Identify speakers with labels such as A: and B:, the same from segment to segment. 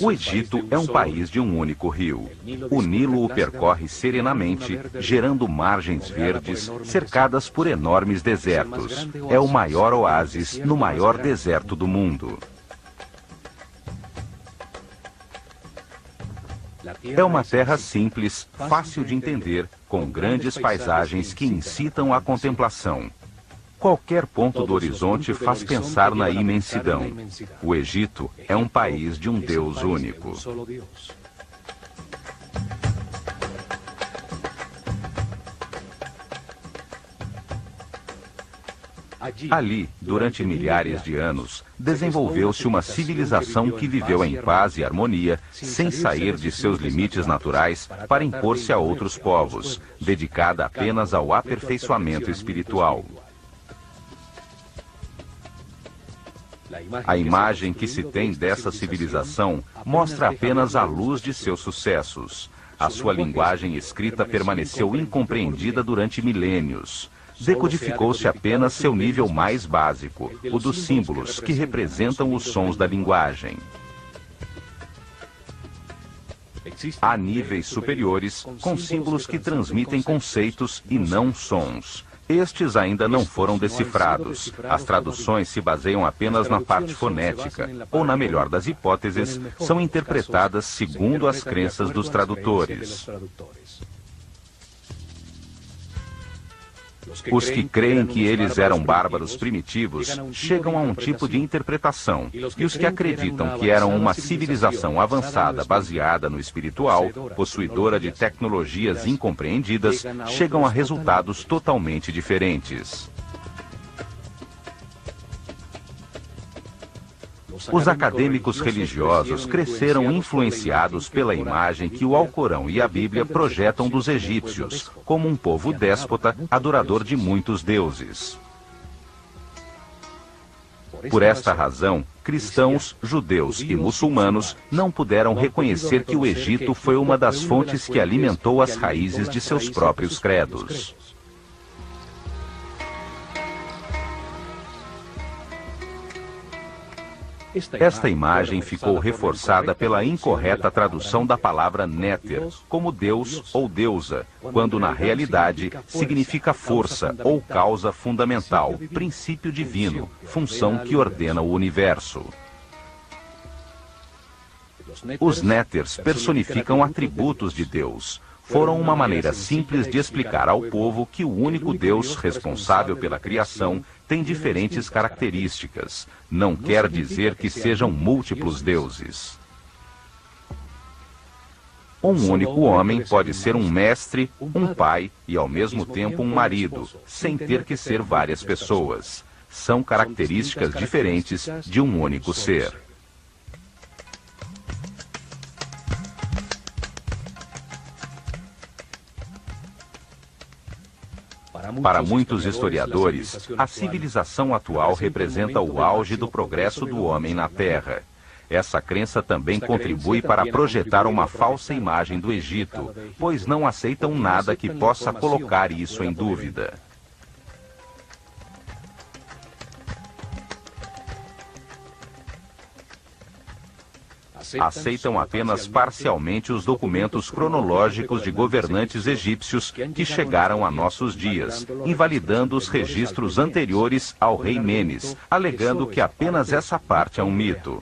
A: O Egito é um país de um único rio. O Nilo o percorre serenamente, gerando margens verdes cercadas por enormes desertos. É o maior oásis no maior deserto do mundo. É uma terra simples, fácil de entender, com grandes paisagens que incitam à contemplação. Qualquer ponto do horizonte faz pensar na imensidão. O Egito é um país de um Deus único. Ali, durante milhares de anos, desenvolveu-se uma civilização que viveu em paz e harmonia, sem sair de seus limites naturais para impor-se a outros povos, dedicada apenas ao aperfeiçoamento espiritual. A imagem que se tem dessa civilização mostra apenas a luz de seus sucessos. A sua linguagem escrita permaneceu incompreendida durante milênios. Decodificou-se apenas seu nível mais básico, o dos símbolos, que representam os sons da linguagem. Há níveis superiores, com símbolos que transmitem conceitos e não sons. Estes ainda não foram decifrados. As traduções se baseiam apenas na parte fonética, ou, na melhor das hipóteses, são interpretadas segundo as crenças dos tradutores. Os que creem que eles eram bárbaros primitivos chegam a um tipo de interpretação, e os que acreditam que eram uma civilização avançada baseada no espiritual, possuidora de tecnologias incompreendidas, chegam a resultados totalmente diferentes. Os acadêmicos religiosos cresceram influenciados pela imagem que o Alcorão e a Bíblia projetam dos egípcios, como um povo déspota, adorador de muitos deuses. Por esta razão, cristãos, judeus e muçulmanos não puderam reconhecer que o Egito foi uma das fontes que alimentou as raízes de seus próprios credos. Esta imagem ficou reforçada pela incorreta tradução da palavra Néter, como Deus ou deusa, quando na realidade significa força ou causa fundamental, princípio divino, função que ordena o universo. Os Néters personificam atributos de Deus. Foram uma maneira simples de explicar ao povo que o único Deus responsável pela criação tem diferentes características. Não quer dizer que sejam múltiplos deuses. Um único homem pode ser um mestre, um pai e ao mesmo tempo um marido, sem ter que ser várias pessoas. São características diferentes de um único ser. Para muitos historiadores, a civilização atual representa o auge do progresso do homem na Terra. Essa crença também contribui para projetar uma falsa imagem do Egito, pois não aceitam nada que possa colocar isso em dúvida. Aceitam apenas parcialmente os documentos cronológicos de governantes egípcios que chegaram a nossos dias, invalidando os registros anteriores ao rei Menes, alegando que apenas essa parte é um mito.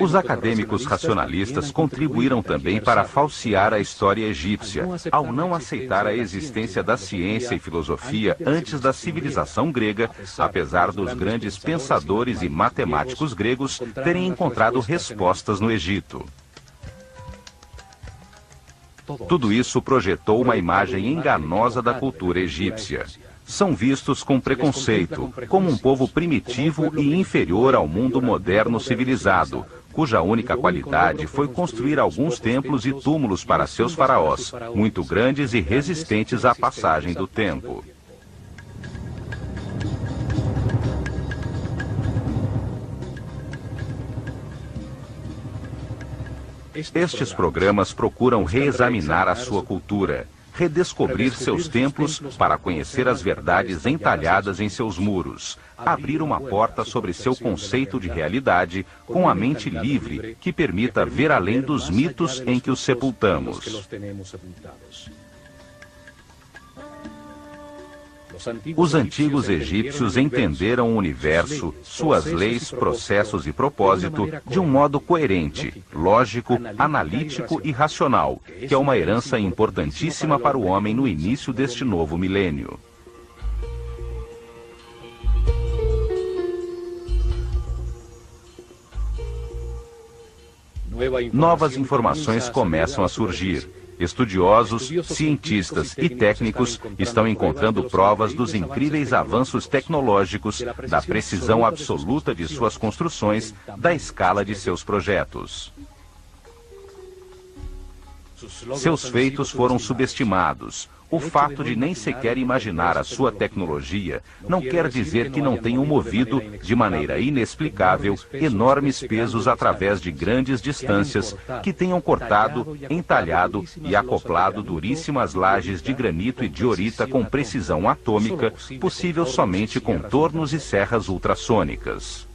A: Os acadêmicos racionalistas contribuíram também para falsear a história egípcia, ao não aceitar a existência da ciência e filosofia antes da civilização grega, apesar dos grandes pensadores e matemáticos gregos terem encontrado respostas no Egito. Tudo isso projetou uma imagem enganosa da cultura egípcia. São vistos com preconceito, como um povo primitivo e inferior ao mundo moderno civilizado, cuja única qualidade foi construir alguns templos e túmulos para seus faraós, muito grandes e resistentes à passagem do tempo. Estes programas procuram reexaminar a sua cultura, redescobrir seus templos para conhecer as verdades entalhadas em seus muros, abrir uma porta sobre seu conceito de realidade com a mente livre que permita ver além dos mitos em que os sepultamos. Os antigos egípcios entenderam o universo, suas leis, processos e propósito de um modo coerente, lógico, analítico e racional, que é uma herança importantíssima para o homem no início deste novo milênio. Novas informações começam a surgir. Estudiosos, cientistas e técnicos estão encontrando provas dos incríveis avanços tecnológicos, da precisão absoluta de suas construções, da escala de seus projetos. Seus feitos foram subestimados. O fato de nem sequer imaginar a sua tecnologia não quer dizer que não tenham movido, de maneira inexplicável, enormes pesos através de grandes distâncias, que tenham cortado, entalhado e acoplado duríssimas lajes de granito e diorita com precisão atômica, possível somente com tornos e serras ultrassônicas.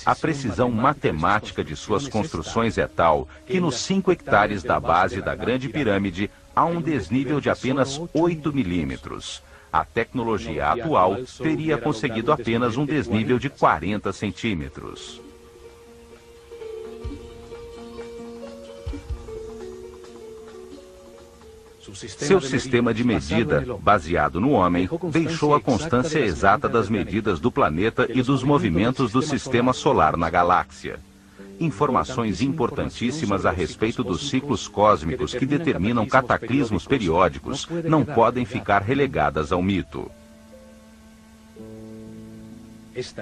A: A precisão matemática de suas construções é tal que nos 5 hectares da base da Grande Pirâmide há um desnível de apenas 8 milímetros. A tecnologia atual teria conseguido apenas um desnível de 40 centímetros. Seu sistema de medida, baseado no homem, deixou a constância exata das medidas do planeta e dos movimentos do sistema solar na galáxia. Informações importantíssimas a respeito dos ciclos cósmicos que determinam cataclismos periódicos não podem ficar relegadas ao mito.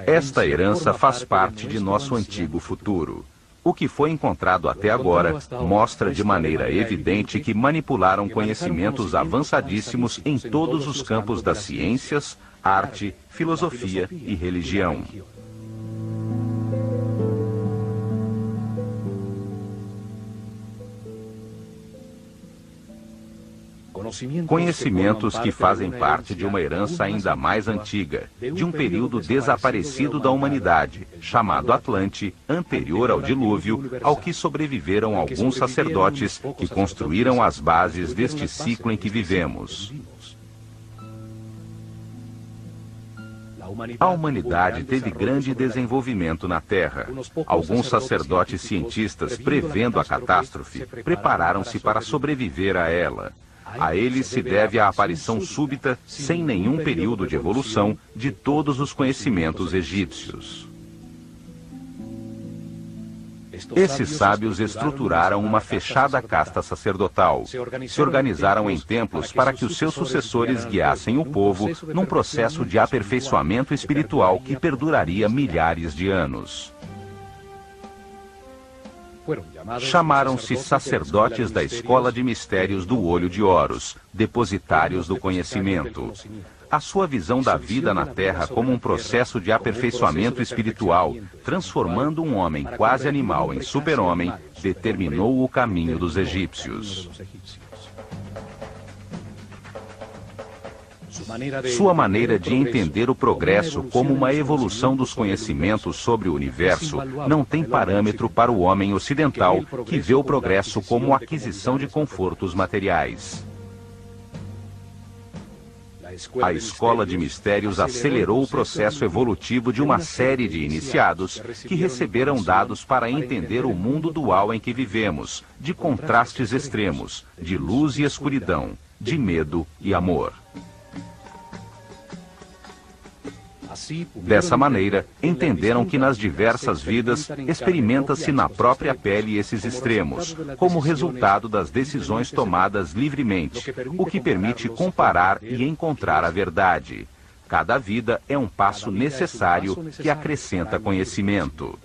A: Esta herança faz parte de nosso antigo futuro. O que foi encontrado até agora mostra de maneira evidente que manipularam conhecimentos avançadíssimos em todos os campos das ciências, arte, filosofia e religião. Conhecimentos que fazem parte de uma herança ainda mais antiga, de um período desaparecido da humanidade, chamado Atlante, anterior ao dilúvio, ao que sobreviveram alguns sacerdotes que construíram as bases deste ciclo em que vivemos. A humanidade teve grande desenvolvimento na Terra. Alguns sacerdotes cientistas, prevendo a catástrofe, prepararam-se para sobreviver a ela. A eles se deve a aparição súbita, sem nenhum período de evolução, de todos os conhecimentos egípcios. Esses sábios estruturaram uma fechada casta sacerdotal. Se organizaram em templos para que os seus sucessores guiassem o povo num processo de aperfeiçoamento espiritual que perduraria milhares de anos. Chamaram-se sacerdotes da escola de mistérios do olho de Horus, depositários do conhecimento. A sua visão da vida na Terra como um processo de aperfeiçoamento espiritual, transformando um homem quase animal em super-homem, determinou o caminho dos egípcios. Sua maneira de entender o progresso como uma evolução dos conhecimentos sobre o universo não tem parâmetro para o homem ocidental, que vê o progresso como aquisição de confortos materiais. A escola de mistérios acelerou o processo evolutivo de uma série de iniciados que receberam dados para entender o mundo dual em que vivemos, de contrastes extremos, de luz e escuridão, de medo e amor. Dessa maneira, entenderam que nas diversas vidas experimenta-se na própria pele esses extremos, como resultado das decisões tomadas livremente, o que permite comparar e encontrar a verdade. Cada vida é um passo necessário que acrescenta conhecimento.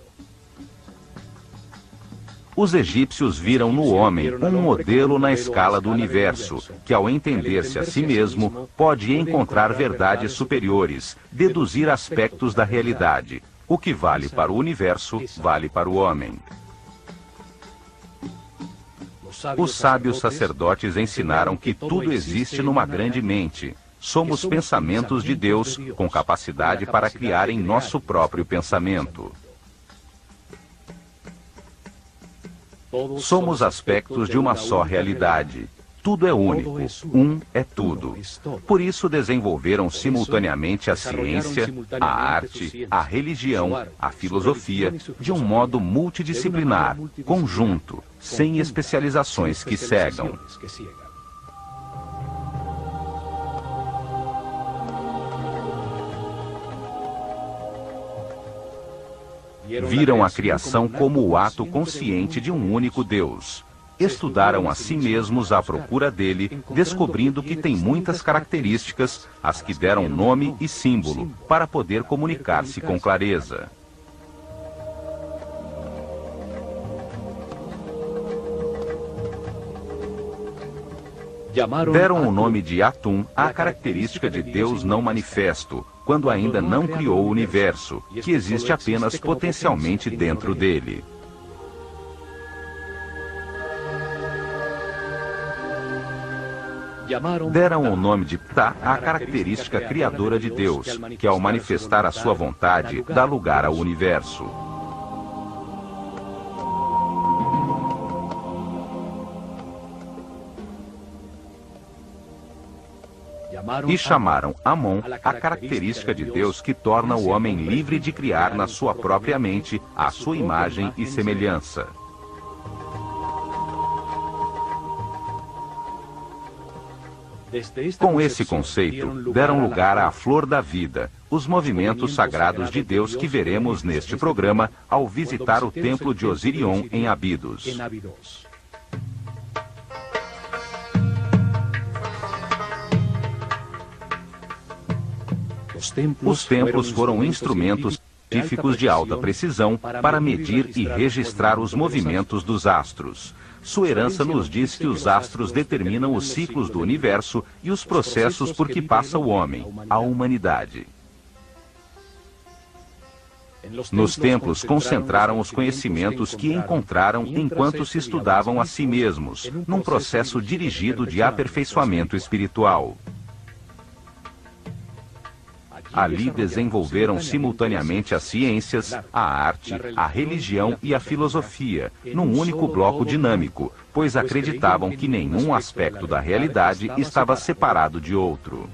A: Os egípcios viram no homem um modelo na escala do universo, que ao entender-se a si mesmo, pode encontrar verdades superiores, deduzir aspectos da realidade. O que vale para o universo, vale para o homem. Os sábios sacerdotes ensinaram que tudo existe numa grande mente. Somos pensamentos de Deus, com capacidade para criar em nosso próprio pensamento. Somos aspectos de uma só realidade. Tudo é único. Um é tudo. Por isso desenvolveram simultaneamente a ciência, a arte, a religião, a filosofia, de um modo multidisciplinar, conjunto, sem especializações que cegam. Viram a criação como o ato consciente de um único Deus. Estudaram a si mesmos à procura dele, descobrindo que tem muitas características, as que deram nome e símbolo, para poder comunicar-se com clareza. Deram o nome de Atum à característica de Deus não manifesto, quando ainda não criou o universo, que existe apenas potencialmente dentro dele. Deram o nome de Ptah à característica criadora de Deus, que ao manifestar a sua vontade, dá lugar ao universo. E chamaram Amon a característica de Deus que torna o homem livre de criar na sua própria mente a sua imagem e semelhança. Com esse conceito, deram lugar à flor da vida, os movimentos sagrados de Deus que veremos neste programa ao visitar o templo de Osirion em Abidos. Os templos foram instrumentos científicos de alta precisão para medir e registrar os movimentos dos astros. Sua herança nos diz que os astros determinam os ciclos do universo e os processos por que passa o homem, a humanidade. Nos templos concentraram os conhecimentos que encontraram enquanto se estudavam a si mesmos, num processo dirigido de aperfeiçoamento espiritual. Ali desenvolveram simultaneamente as ciências, a arte, a religião e a filosofia, num único bloco dinâmico, pois acreditavam que nenhum aspecto da realidade estava separado de outro.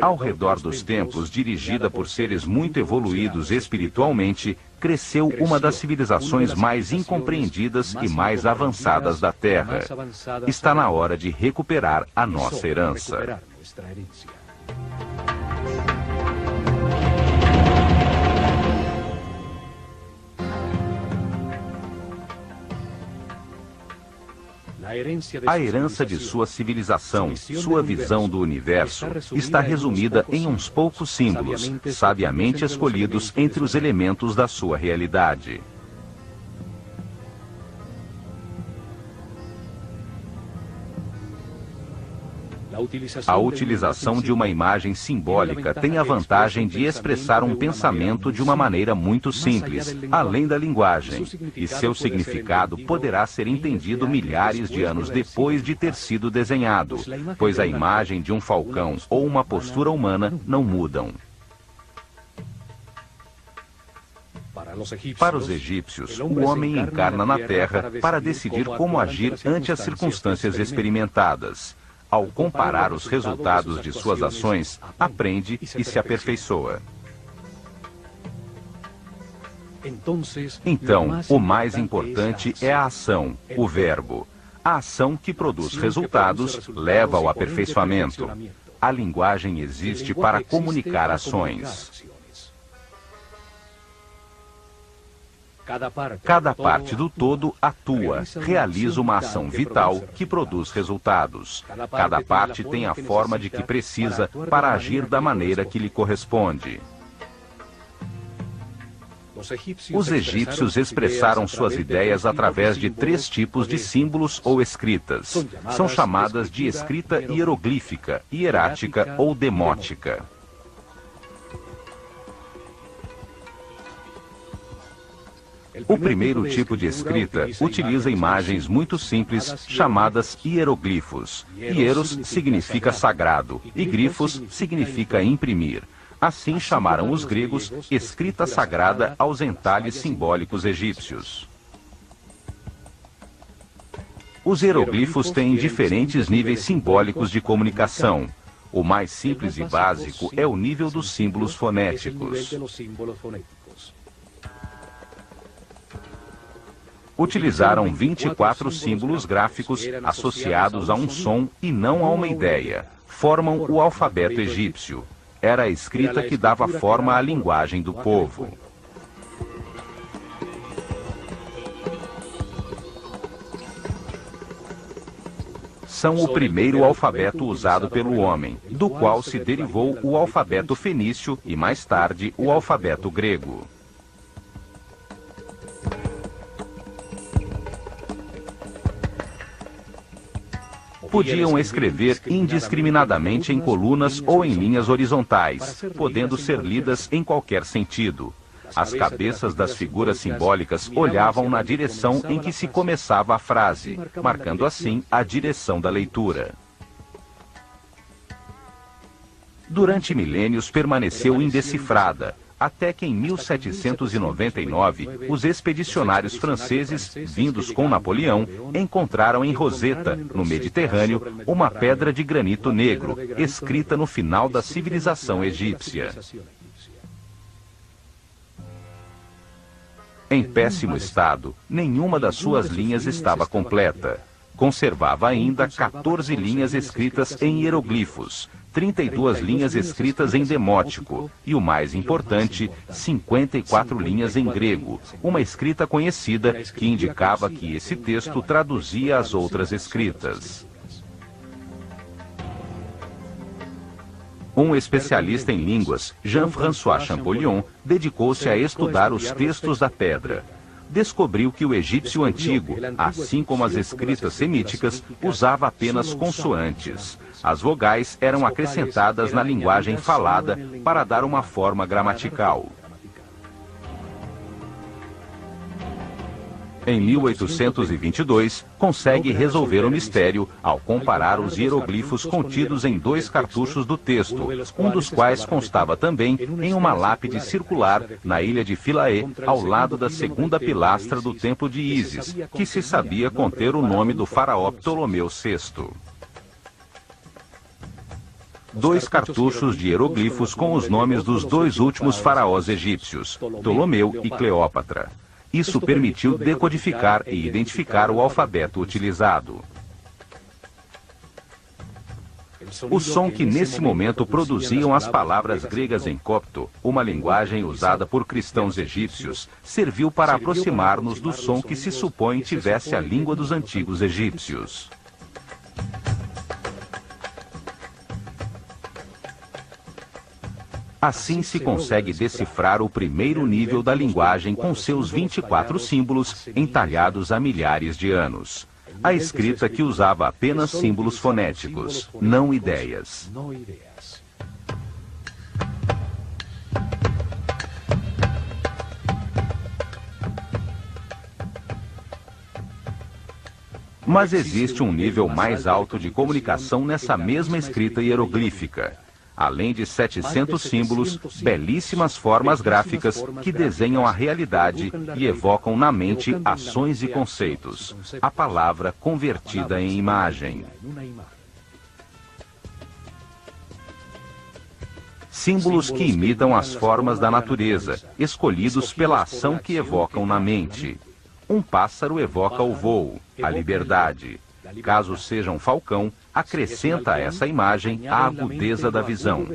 A: Ao redor dos templos, dirigida por seres muito evoluídos espiritualmente, cresceu uma das civilizações mais incompreendidas e mais avançadas da Terra. Está na hora de recuperar a nossa herança. A herança de sua civilização, sua visão do universo, está resumida em uns poucos símbolos, sabiamente escolhidos entre os elementos da sua realidade. A utilização de uma imagem simbólica tem a vantagem de expressar um pensamento de uma maneira muito simples, além da linguagem, e seu significado poderá ser entendido milhares de anos depois de ter sido desenhado, pois a imagem de um falcão ou uma postura humana não mudam. Para os egípcios, o homem encarna na Terra para decidir como agir ante as circunstâncias experimentadas. Ao comparar os resultados de suas ações, aprende e se aperfeiçoa. Então, o mais importante é a ação, o verbo. A ação que produz resultados leva ao aperfeiçoamento. A linguagem existe para comunicar ações. Cada parte do todo atua, realiza uma ação vital que produz resultados. Cada parte tem a forma de que precisa para agir da maneira que lhe corresponde. Os egípcios expressaram suas ideias através de 3 tipos de símbolos ou escritas. São chamadas de escrita hieroglífica, hierática ou demótica. O primeiro tipo de escrita utiliza imagens muito simples chamadas hieroglifos. Hieros significa sagrado e glifos significa imprimir. Assim chamaram os gregos escrita sagrada aos entalhes simbólicos egípcios. Os hieroglifos têm diferentes níveis simbólicos de comunicação. O mais simples e básico é o nível dos símbolos fonéticos. Utilizaram 24 símbolos gráficos associados a um som e não a uma ideia. Formam o alfabeto egípcio. Era a escrita que dava forma à linguagem do povo. São o primeiro alfabeto usado pelo homem, do qual se derivou o alfabeto fenício e, mais tarde, o alfabeto grego. Podiam escrever indiscriminadamente em colunas ou em linhas horizontais, podendo ser lidas em qualquer sentido. As cabeças das figuras simbólicas olhavam na direção em que se começava a frase, marcando assim a direção da leitura. Durante milênios permaneceu indecifrada, até que em 1799, os expedicionários franceses, vindos com Napoleão, encontraram em Roseta, no Mediterrâneo, uma pedra de granito negro, escrita no final da civilização egípcia. Em péssimo estado, nenhuma das suas linhas estava completa. Conservava ainda 14 linhas escritas em hieroglifos, 32 linhas escritas em demótico e, o mais importante, 54 linhas em grego, uma escrita conhecida que indicava que esse texto traduzia as outras escritas. Um especialista em línguas, Jean-François Champollion, dedicou-se a estudar os textos da pedra. Descobriu que o egípcio antigo, assim como as escritas semíticas, usava apenas consoantes. As vogais eram acrescentadas na linguagem falada para dar uma forma gramatical. Em 1822, consegue resolver o mistério ao comparar os hieroglifos contidos em 2 cartuchos do texto, um dos quais constava também em uma lápide circular na ilha de Philae, ao lado da segunda pilastra do templo de Ísis, que se sabia conter o nome do faraó Ptolomeu VI. 2 cartuchos de hieroglifos com os nomes dos 2 últimos faraós egípcios, Ptolomeu e Cleópatra. Isso permitiu decodificar e identificar o alfabeto utilizado. O som que nesse momento produziam as palavras gregas em copto, uma linguagem usada por cristãos egípcios, serviu para aproximar-nos do som que se supõe tivesse a língua dos antigos egípcios. Assim se consegue decifrar o primeiro nível da linguagem com seus 24 símbolos entalhados há milhares de anos. A escrita que usava apenas símbolos fonéticos, não ideias. Mas existe um nível mais alto de comunicação nessa mesma escrita hieroglífica. Além de 700 símbolos, belíssimas formas gráficas que desenham a realidade e evocam na mente ações e conceitos. A palavra convertida em imagem. Símbolos que imitam as formas da natureza, escolhidos pela ação que evocam na mente. Um pássaro evoca o voo, a liberdade. Caso seja um falcão, acrescenta a essa imagem a agudeza da visão.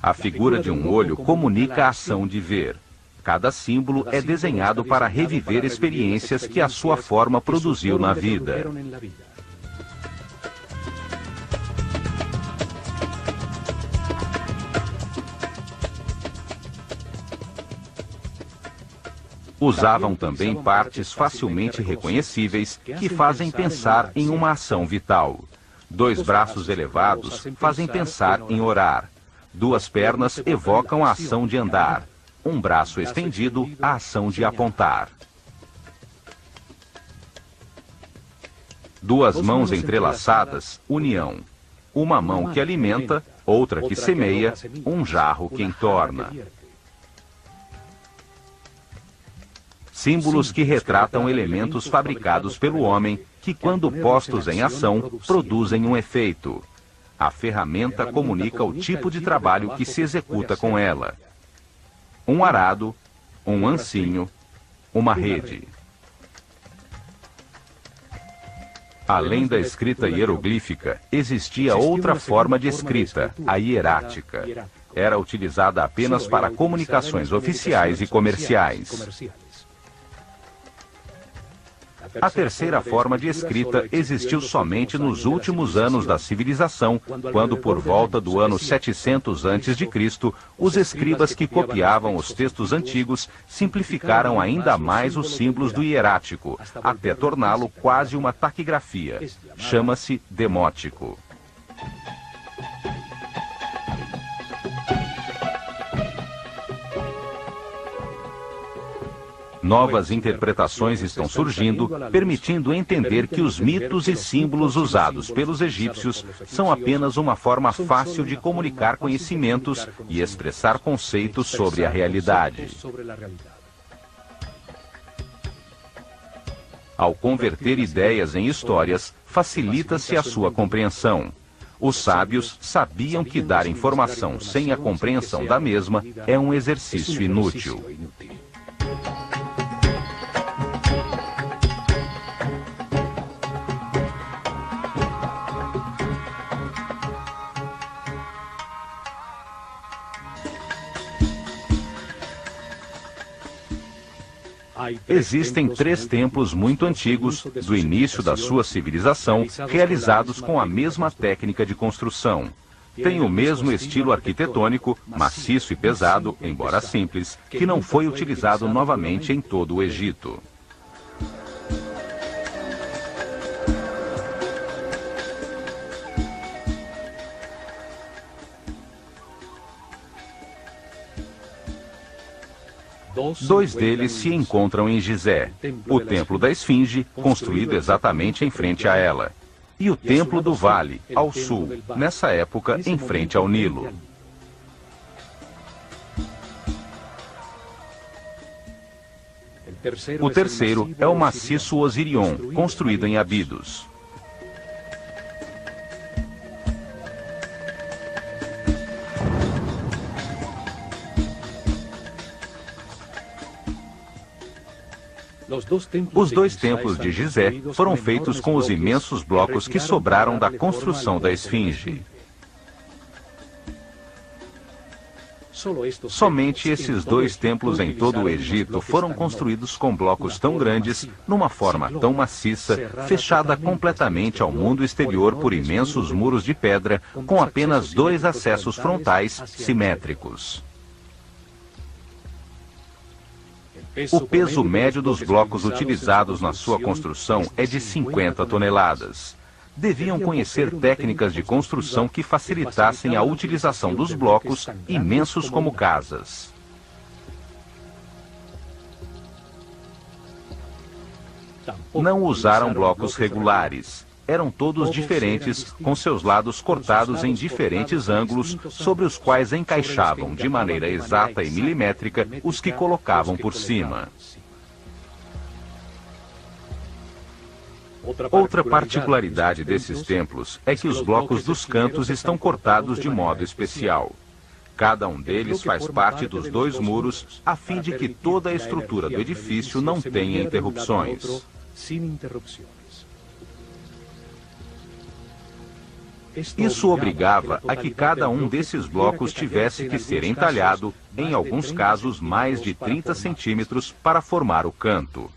A: A figura de um olho comunica a ação de ver. Cada símbolo é desenhado para reviver experiências que a sua forma produziu na vida. Usavam também partes facilmente reconhecíveis que fazem pensar em uma ação vital. 2 braços elevados fazem pensar em orar. 2 pernas evocam a ação de andar. 1 braço estendido, a ação de apontar. 2 mãos entrelaçadas, união. Uma mão que alimenta, outra que semeia, um jarro que entorna. Símbolos que retratam elementos fabricados pelo homem que, quando postos em ação, produzem um efeito. A ferramenta comunica o tipo de trabalho que se executa com ela. Um arado, um ancinho, uma rede. Além da escrita hieroglífica, existia outra forma de escrita, a hierática. Era utilizada apenas para comunicações oficiais e comerciais. A terceira forma de escrita existiu somente nos últimos anos da civilização, quando, por volta do ano 700 a.C., os escribas que copiavam os textos antigos simplificaram ainda mais os símbolos do hierático, até torná-lo quase uma taquigrafia. Chama-se demótico. Novas interpretações estão surgindo, permitindo entender que os mitos e símbolos usados pelos egípcios são apenas uma forma fácil de comunicar conhecimentos e expressar conceitos sobre a realidade. Ao converter ideias em histórias, facilita-se a sua compreensão. Os sábios sabiam que dar informação sem a compreensão da mesma é um exercício inútil. Existem 3 templos muito antigos, do início da sua civilização, realizados com a mesma técnica de construção. Tem o mesmo estilo arquitetônico, maciço e pesado, embora simples, que não foi utilizado novamente em todo o Egito. Dois deles se encontram em Gizé, o Templo da Esfinge, construído exatamente em frente a ela, e o Templo do Vale, ao sul, nessa época em frente ao Nilo. O terceiro é o maciço Osirion, construído em Abidos. Os 2 templos de Gizé foram feitos com os imensos blocos que sobraram da construção da Esfinge. Somente esses 2 templos em todo o Egito foram construídos com blocos tão grandes, numa forma tão maciça, fechada completamente ao mundo exterior por imensos muros de pedra, com apenas 2 acessos frontais simétricos. O peso médio dos blocos utilizados na sua construção é de 50 toneladas. Deviam conhecer técnicas de construção que facilitassem a utilização dos blocos, imensos como casas. Não usaram blocos regulares. Eram todos diferentes, com seus lados cortados em diferentes ângulos, sobre os quais encaixavam de maneira exata e milimétrica os que colocavam por cima. Outra particularidade desses templos é que os blocos dos cantos estão cortados de modo especial. Cada um deles faz parte dos 2 muros, a fim de que toda a estrutura do edifício não tenha interrupções. Isso obrigava a que cada um desses blocos tivesse que ser entalhado, em alguns casos mais de 30 centímetros, para formar o canto.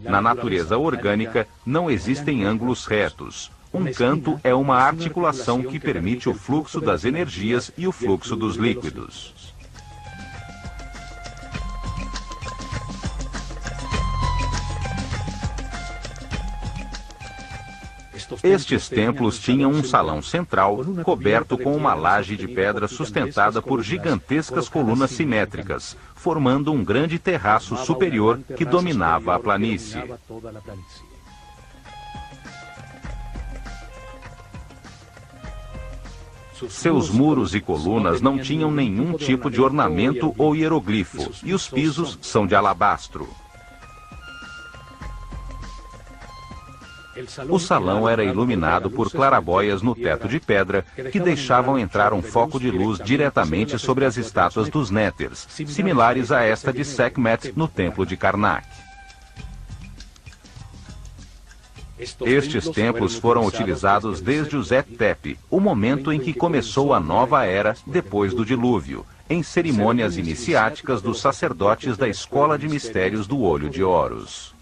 A: Na natureza orgânica, não existem ângulos retos. Um canto é uma articulação que permite o fluxo das energias e o fluxo dos líquidos. Estes templos tinham um salão central, coberto com uma laje de pedra sustentada por gigantescas colunas simétricas, formando um grande terraço superior que dominava a planície. Seus muros e colunas não tinham nenhum tipo de ornamento ou hieroglifo, e os pisos são de alabastro. O salão era iluminado por clarabóias no teto de pedra, que deixavam entrar um foco de luz diretamente sobre as estátuas dos néters, similares a esta de Sekhmet no templo de Karnak. Estes templos foram utilizados desde o Zet-Tepe, o momento em que começou a nova era depois do dilúvio, em cerimônias iniciáticas dos sacerdotes da Escola de Mistérios do Olho de Horus.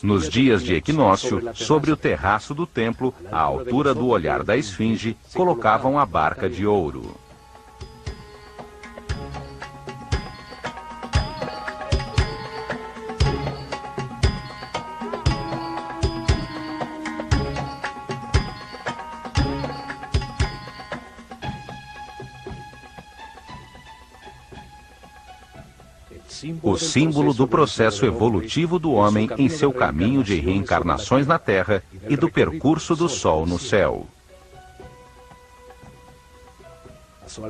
A: Nos dias de equinócio, sobre o terraço do templo, à altura do olhar da esfinge, colocavam a barca de ouro. O símbolo do processo evolutivo do homem em seu caminho de reencarnações na Terra e do percurso do Sol no céu.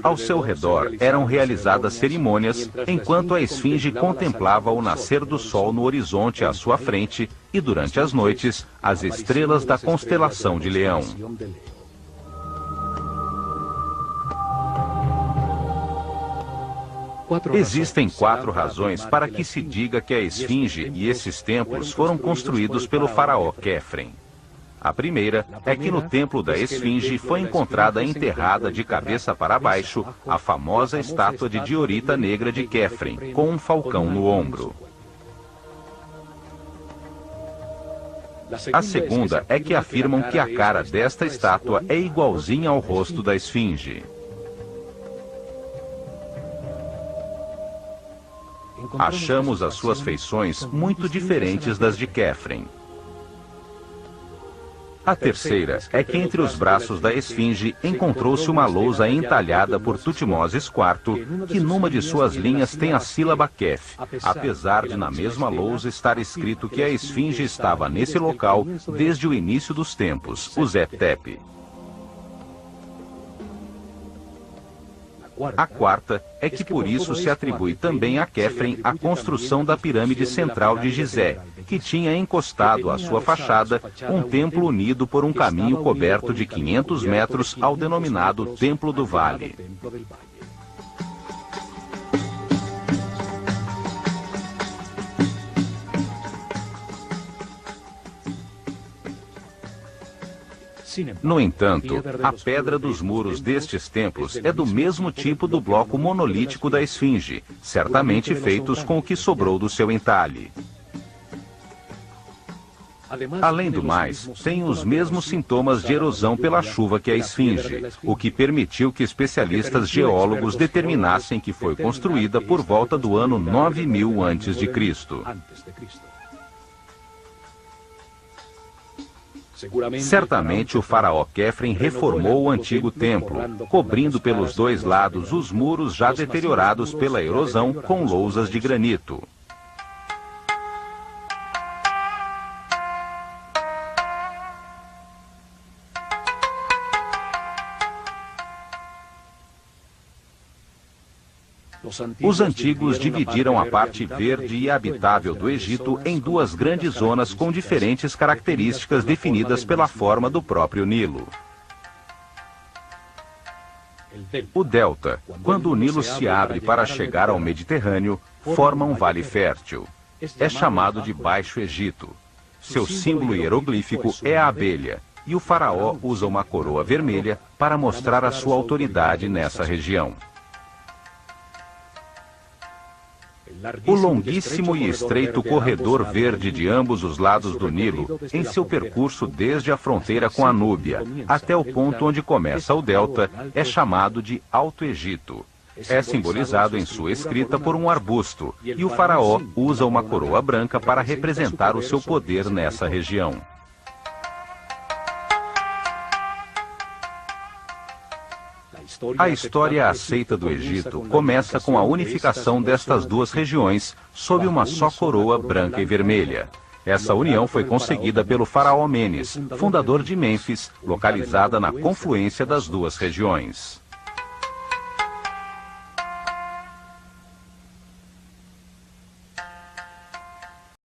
A: Ao seu redor eram realizadas cerimônias, enquanto a esfinge contemplava o nascer do Sol no horizonte à sua frente e, durante as noites, as estrelas da constelação de Leão. Existem 4 razões para que se diga que a esfinge e esses templos foram construídos pelo faraó Quefren. A primeira é que no templo da esfinge foi encontrada enterrada de cabeça para baixo a famosa estátua de Diorita Negra de Quefren, com um falcão no ombro. A segunda é que afirmam que a cara desta estátua é igualzinha ao rosto da esfinge. Achamos as suas feições muito diferentes das de Quefren. A terceira é que entre os braços da esfinge encontrou-se uma lousa entalhada por Tutmoses IV, que numa de suas linhas tem a sílaba Kef, apesar de na mesma lousa estar escrito que a esfinge estava nesse local desde o início dos tempos, o Zet-Tepe. A quarta é que por isso se atribui também a Quefren a construção da pirâmide central de Gizé, que tinha encostado à sua fachada um templo unido por um caminho coberto de 500 metros ao denominado Templo do Vale. No entanto, a pedra dos muros destes templos é do mesmo tipo do bloco monolítico da esfinge, certamente feitos com o que sobrou do seu entalhe. Além do mais, tem os mesmos sintomas de erosão pela chuva que a esfinge, o que permitiu que especialistas geólogos determinassem que foi construída por volta do ano 9000 a.C. Certamente o faraó Quefren reformou o antigo templo, cobrindo pelos 2 lados os muros já deteriorados pela erosão com lousas de granito. Os antigos dividiram a parte verde e habitável do Egito em 2 grandes zonas com diferentes características definidas pela forma do próprio Nilo. O delta, quando o Nilo se abre para chegar ao Mediterrâneo, forma um vale fértil. É chamado de Baixo Egito. Seu símbolo hieroglífico é a abelha, e o faraó usa uma coroa vermelha para mostrar a sua autoridade nessa região. O longuíssimo e estreito corredor verde de ambos os lados do Nilo, em seu percurso desde a fronteira com a Núbia até o ponto onde começa o delta, é chamado de Alto Egito. É simbolizado em sua escrita por um arbusto, e o faraó usa uma coroa branca para representar o seu poder nessa região. A história aceita do Egito começa com a unificação destas duas regiões sob uma só coroa branca e vermelha. Essa união foi conseguida pelo faraó Menes, fundador de Mênfis, localizada na confluência das duas regiões.